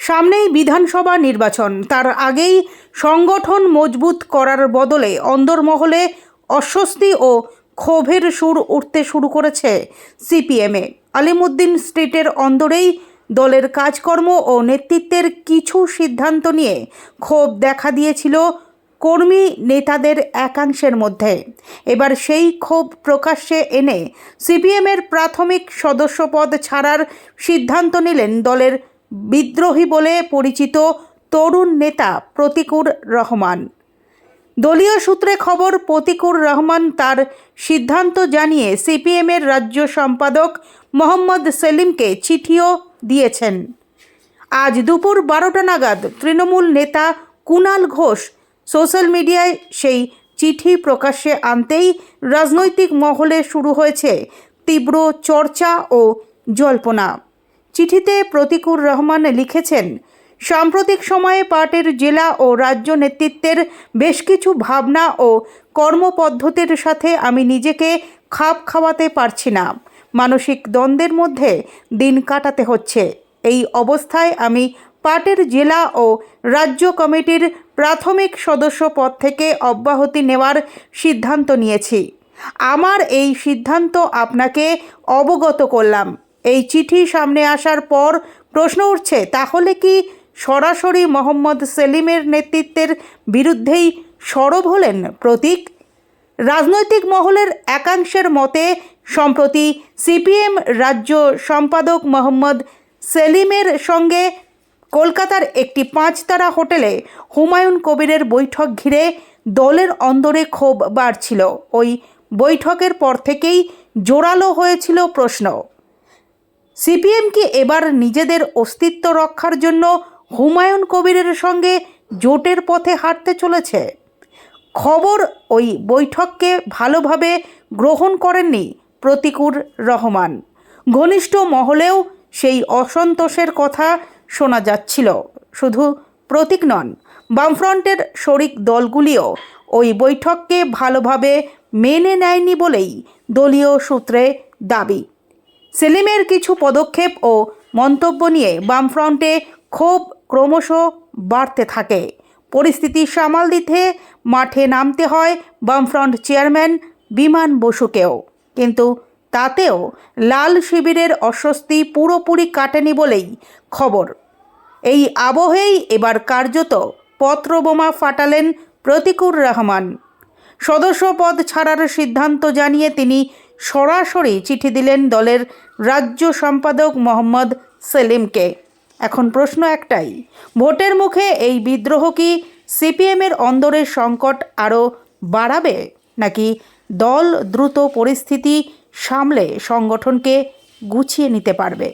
সামনেই বিধানসভা নির্বাচন, তার আগেই সংগঠন মজবুত করার বদলে অন্দরমহলে অস্বস্তি ও ক্ষোভের সুর উঠতে শুরু করেছে সিপিএমে। আলিমুদ্দিন স্ট্রিটের অন্দরেই দলের কাজকর্ম ও নেতৃত্বের কিছু সিদ্ধান্ত নিয়ে ক্ষোভ দেখা দিয়েছিল কর্মী নেতাদের একাংশের মধ্যে। এবার সেই ক্ষোভ প্রকাশ্যে এনে সিপিএমের প্রাথমিক সদস্যপদ ছাড়ার সিদ্ধান্ত নিলেন দলের বিদ্রোহী বলে পরিচিত তরুণ নেতা প্রতিকুর রহমান। দলীয় সূত্রে খবর, প্রতিকুর রহমান তার সিদ্ধান্ত জানিয়ে সিপিএমের রাজ্য সম্পাদক মোহাম্মদ সেলিমকে চিঠিও দিয়েছেন। আজ দুপুর 12টা নাগাদ তৃণমূল নেতা কুণাল ঘোষ সোশ্যাল মিডিয়ায় সেই চিঠি প্রকাশ্যে আনতেই রাজনৈতিক মহলে শুরু হয়েছে তীব্র চর্চা ও জল্পনা। চিঠিতে প্রতিকুর রহমান লিখেছেন, সাম্প্রতিক সময়ে পার্টির জেলা ও রাজ্য নেতৃত্বের বেশ কিছু ভাবনা ও কর্মপদ্ধতির সাথে আমি নিজেকে খাপ খাওয়াতে পারছি না। মানসিক দ্বন্দ্বের মধ্যে দিন কাটাতে হচ্ছে। এই অবস্থায় আমি পার্টির জেলা ও রাজ্য কমিটির প্রাথমিক সদস্য পদ থেকে অব্যাহতি নেওয়ার সিদ্ধান্ত নিয়েছি। আমার এই সিদ্ধান্ত আপনাকে অবগত করলাম। এই চিঠি সামনে আসার পর প্রশ্ন উঠছে, তাহলে কি সরাসরি মোহাম্মদ সেলিমের নেতৃত্বের বিরুদ্ধেই সরব হলেন প্রতীক? রাজনৈতিক মহলের একাংশের মতে সম্প্রতি সিপিএম রাজ্য সম্পাদক মোহাম্মদ সেলিমের সঙ্গে কলকাতার একটি 5 তারা হোটেলে হুমায়ুন কবিরের বৈঠক ঘিরে দলের অন্দরে ক্ষোভ বাড়ছিল। ওই বৈঠকের পর থেকেই জোরালো হয়েছিল প্রশ্ন, সিপিএম কি এবার নিজেদের অস্তিত্ব রক্ষার জন্য হুমায়ুন কবিরের সঙ্গে জোটের পথে হাঁটতে চলেছে? খবর, ওই বৈঠককে ভালোভাবে গ্রহণ করেননি প্রতিকুর রহমান। ঘনিষ্ঠ মহলেও সেই অসন্তোষের কথা শোনা যাচ্ছিল। শুধু প্রতীক নন, বামফ্রন্টের শরিক দলগুলিও ওই বৈঠককে ভালোভাবে মেনে নেয়নি বলেই দলীয় সূত্রে দাবি। সেলিমের কিছু পদক্ষেপ ও মন্তব্য নিয়ে বামফ্রন্টে ক্ষোভ ক্রমশ বাড়তে থাকে। পরিস্থিতি সামাল দিতে মাঠে নামতে হয় বামফ্রন্ট চেয়ারম্যান বিমান বসুকেও, কিন্তু তাতেও লাল শিবিরের অস্বস্তি পুরোপুরি কাটেনি বলেই খবর। এই আবহেই এবার কার্যত পত্রবোমা ফাটালেন প্রতিকুর রহমান। সদস্যপদ ছাড়ার সিদ্ধান্ত জানিয়ে তিনি সরাসরি চিঠি দিলেন দলের রাজ্য সম্পাদক মোহাম্মদ সেলিমকে। এখন প্রশ্ন একটাই, ভোটের মুখে এই বিদ্রোহ কি সিপিএমের অন্দরের সংকট আরও বাড়াবে, নাকি দল দ্রুত পরিস্থিতি সামলে সংগঠনকে গুছিয়ে নিতে পারবে?